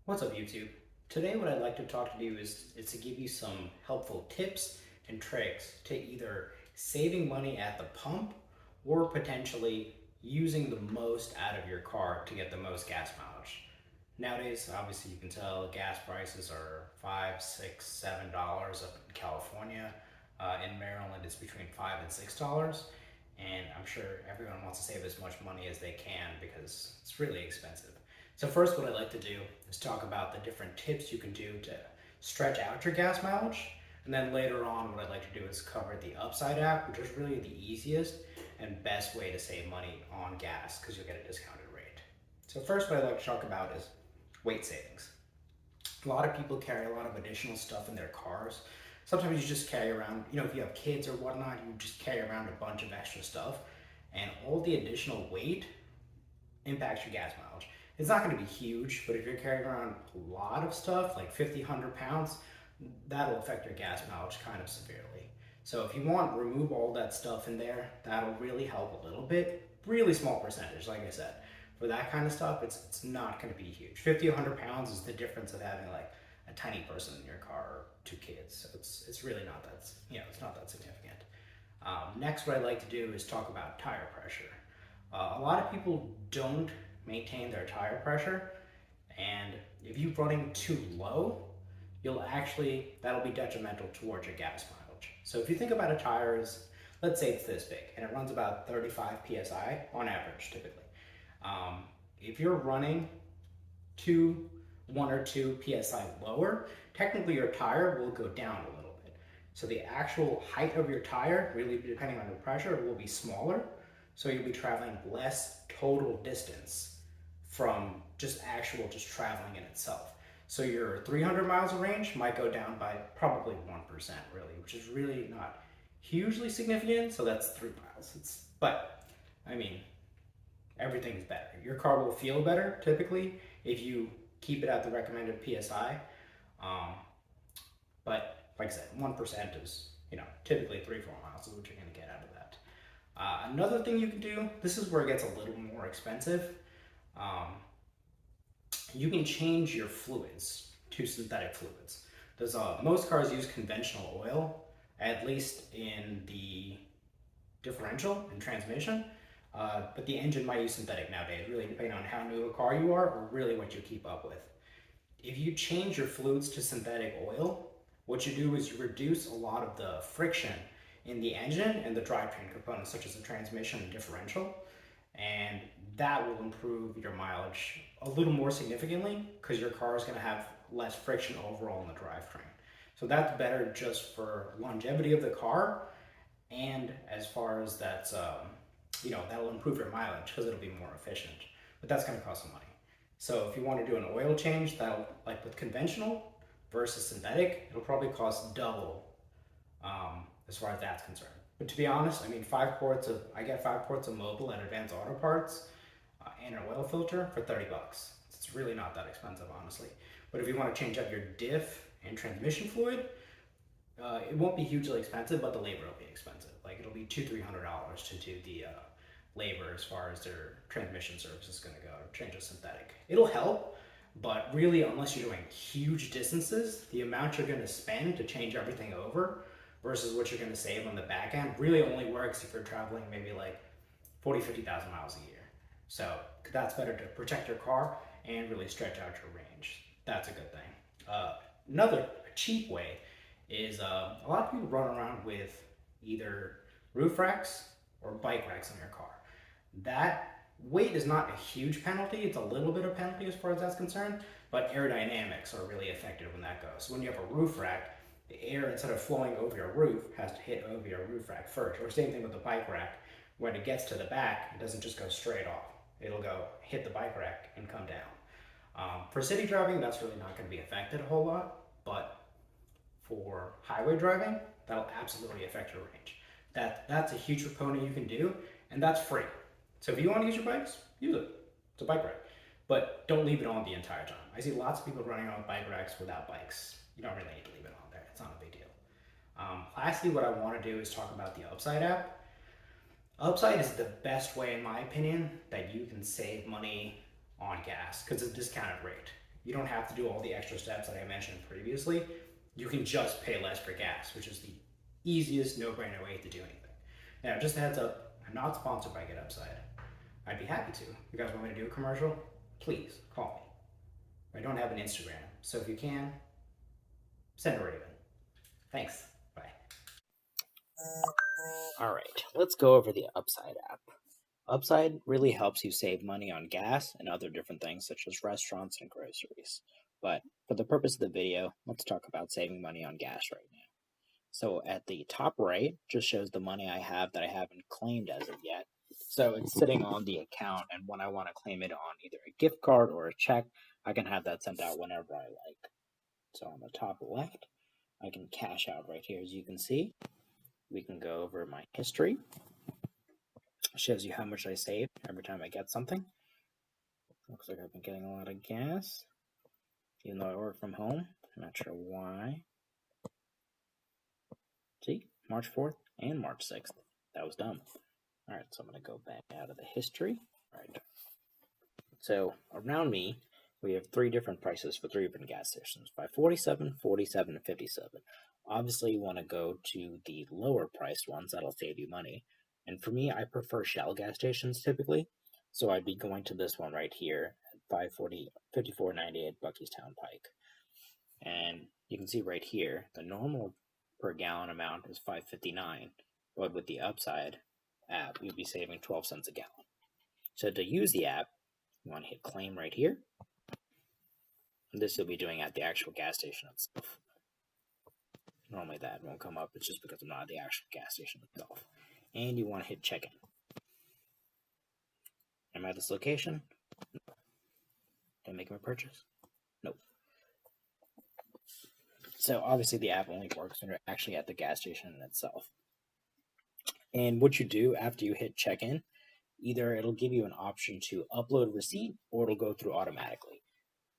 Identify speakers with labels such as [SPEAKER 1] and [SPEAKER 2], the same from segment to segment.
[SPEAKER 1] What's up, YouTube? Today what I'd like to talk to you is to give you some helpful tips and tricks to either saving money at the pump or potentially using the most out of your car to get the most gas mileage. Nowadays, obviously you can tell gas prices are $5, $6, $7 up in California. In Maryland, it's between $5 and $6. And I'm sure everyone wants to save as much money as they can because it's really expensive. So first, what I'd like to do is talk about the different tips you can do to stretch out your gas mileage. And then later on, what I'd like to do is cover the Upside app, which is really the easiest and best way to save money on gas because you'll get a discounted rate. So first, what I'd like to talk about is weight savings. A lot of people carry a lot of additional stuff in their cars. Sometimes you just carry around, if you have kids or whatnot, you just carry around a bunch of extra stuff. And all the additional weight impacts your gas mileage. It's not going to be huge, but if you're carrying around a lot of stuff, like 50, 100 pounds, that'll affect your gas mileage kind of severely. So if you want, remove all that stuff in there. That'll really help a little bit. Really small percentage, like I said. For that kind of stuff, it's not going to be huge. 50, 100 pounds is the difference of having like a tiny person in your car or two kids. So it's really not that, it's not that significant. Next, what I'd like to do is talk about tire pressure. A lot of people don't maintain their tire pressure, and if you're running too low, that'll be detrimental towards your gas mileage. So if you think about a tire as, let's say it's this big, and it runs about 35 psi on average, typically. If you're running 1 or 2 psi lower, technically your tire will go down a little bit. So the actual height of your tire, really depending on the pressure, will be smaller. So you'll be traveling less total distance from just traveling in itself. So your 300 miles of range might go down by probably 1%, really, which is really not hugely significant. So that's 3 miles. But I mean, everything's better. Your car will feel better typically if you keep it at the recommended PSI. But like I said, 1% is, typically 3-4 miles is what you're going to get out of that. Another thing you can do, this is where it gets a little more expensive. You can change your fluids to synthetic fluids. Most cars use conventional oil, at least in the differential and transmission, but the engine might use synthetic nowadays, really depending on how new a car you are or really what you keep up with. If you change your fluids to synthetic oil, what you do is you reduce a lot of the friction in the engine and the drivetrain components, such as the transmission and differential, and that will improve your mileage a little more significantly because your car is going to have less friction overall in the drivetrain. So that's better just for longevity of the car, and as far as that'll improve your mileage because it'll be more efficient. But that's going to cost some money. So if you want to do an oil change, that'll, like with conventional versus synthetic, it'll probably cost double as far as that's concerned. But to be honest, I mean, I get 5 quarts of Mobil at Advanced Auto Parts and an oil filter for $30. It's really not that expensive, honestly. But if you want to change up your diff and transmission fluid, it won't be hugely expensive, but the labor will be expensive. Like it'll be $200-300 to do the labor as far as their transmission service is going to go. Change a synthetic. It'll help, but really, unless you're doing huge distances, the amount you're going to spend to change everything over versus what you're going to save on the back end really only works if you're traveling maybe like 50,000 miles a year. So that's better to protect your car and really stretch out your range. That's a good thing. Another cheap way is a lot of people run around with either roof racks or bike racks in their car. That weight is not a huge penalty. It's a little bit of penalty as far as that's concerned, but aerodynamics are really affected when that goes. So when you have a roof rack, the air, instead of flowing over your roof, has to hit over your roof rack first. Or same thing with the bike rack. When it gets to the back, it doesn't just go straight off. It'll go hit the bike rack and come down. For city driving, that's really not going to be affected a whole lot, but for highway driving, that'll absolutely affect your range. That's a huge component you can do, and that's free. So if you want to use your bikes, use it. It's a bike rack. But don't leave it on the entire time. I see lots of people running around with bike racks without bikes. You don't really need to leave it on there. It's not a big deal. Lastly, what I want to do is talk about the Upside app. Upside is the best way, in my opinion, that you can save money on gas because it's a discounted rate. You don't have to do all the extra steps that I mentioned previously. You can just pay less for gas, which is the easiest no-brainer way to do anything. Now, just a heads up, I'm not sponsored by GetUpside. I'd be happy to. You guys want me to do a commercial? Please call me. I don't have an Instagram, so if you can, send a raven. Thanks. Bye. All right, let's go over the Upside app. Upside really helps you save money on gas and other different things such as restaurants and groceries. But for the purpose of the video, let's talk about saving money on gas right now. So at the top right just shows the money I have that I haven't claimed as of yet. So it's sitting on the account, and when I want to claim it on either a gift card or a check, I can have that sent out whenever I like. So on the top left, I can cash out right here. As you can see, we can go over my history. It shows you how much I save every time I get something. Looks like I've been getting a lot of gas, even though I work from home. I'm not sure why. See, March 4th and March 6th. That was dumb. All right, so I'm going to go back out of the history. All right. So around me, we have three different prices for three different gas stations: 547, 47, and 57. Obviously, you want to go to the lower priced ones. That'll save you money. And for me, I prefer Shell gas stations typically. So I'd be going to this one right here at 54.98 Buckystown Pike. And you can see right here, the normal per gallon amount is $5.59, but with the Upside app, you'll be saving 12 cents a gallon. So to use the app, you want to hit claim right here. And this you'll be doing at the actual gas station itself. Normally that won't come up, it's just because I'm not at the actual gas station itself. And you want to hit check-in. Am I at this location? Did I make my purchase? Nope. So obviously the app only works when you're actually at the gas station itself. And what you do after you hit check-in, either it'll give you an option to upload a receipt or it'll go through automatically.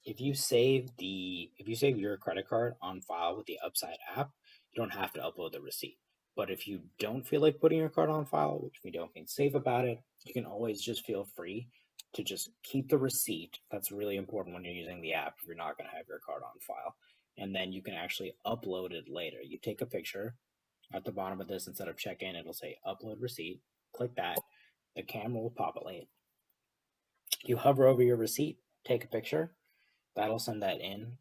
[SPEAKER 1] If you save your credit card on file with the Upside app, you don't have to upload the receipt. But if you don't feel like putting your card on file, which we don't think safe about it, you can always just feel free to just keep the receipt. That's really important when you're using the app if you're not going to have your card on file. And then you can actually upload it later. You take a picture. At the bottom of this, instead of check-in, it'll say upload receipt. Click that. The camera will populate. You hover over your receipt, take a picture. That'll send that in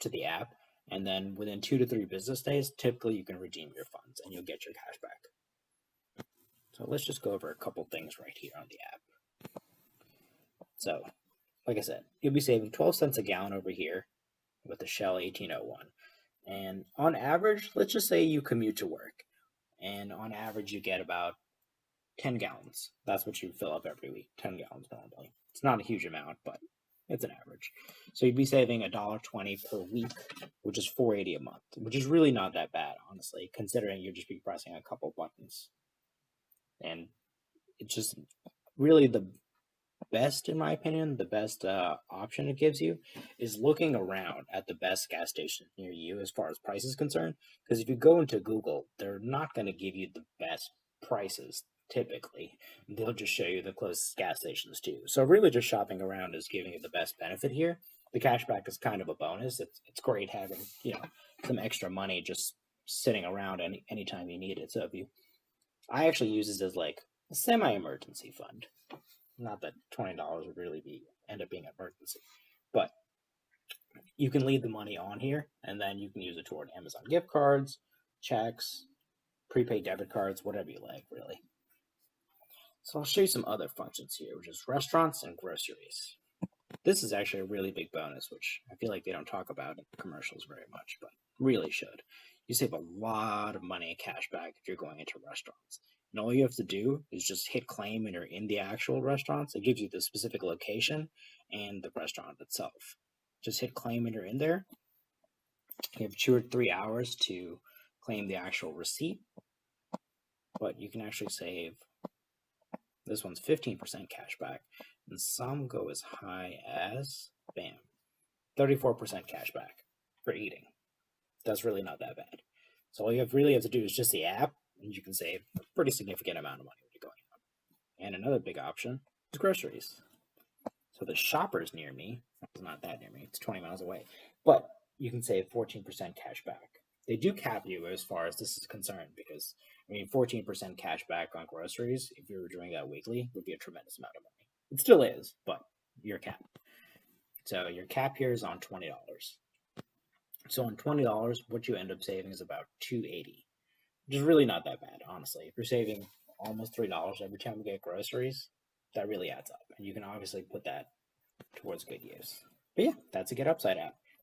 [SPEAKER 1] to the app, and then within 2 to 3 business days, typically you can redeem your funds and you'll get your cash back. So let's just go over a couple things right here on the app. So, like I said, you'll be saving 12 cents a gallon over here with the Shell 1801. And on average, let's just say you commute to work, and on average you get about 10 gallons. That's what you fill up every week, 10 gallons normally. It's not a huge amount, but it's an average. So you'd be saving $1.20 per week, which is $4.80 a month, which is really not that bad, honestly, considering you'd just be pressing a couple buttons. And it's just really the best, in my opinion, the best option it gives you is looking around at the best gas station near you as far as price is concerned. Because if you go into Google, they're not going to give you the best prices typically. They'll just show you the closest gas stations to you. So really just shopping around is giving you the best benefit here. The cashback is kind of a bonus. It's great having, some extra money just sitting around anytime you need it. So I actually use this as like a semi-emergency fund. Not that $20 would really end up being an emergency, but you can leave the money on here, and then you can use it toward Amazon gift cards, checks, prepaid debit cards, whatever you like, really. So I'll show you some other functions here, which is restaurants and groceries. This is actually a really big bonus, which I feel like they don't talk about in commercials very much, but really should. You save a lot of money in cash back if you're going into restaurants. And all you have to do is just hit claim and you're in the actual restaurants. It gives you the specific location and the restaurant itself. Just hit claim and you're in there. You have 2 or 3 hours to claim the actual receipt, but you can actually save. This one's 15% cash back, and some go as high as, 34% cash back for eating. That's really not that bad. So all you really have to do is just the app, and you can save a pretty significant amount of money when you're going out. And another big option is groceries. for the shoppers near me, it's not that near me, it's 20 miles away, but you can save 14% cash back. They do cap you as far as this is concerned because, 14% cash back on groceries, if you were doing that weekly, would be a tremendous amount of money. It still is, but you're capped. So your cap here is on $20. So on $20, what you end up saving is about $2.80, which is really not that bad, honestly. If you're saving almost $3 every time you get groceries, that really adds up. And you can obviously put that towards good use. But yeah, that's a Get Upside app.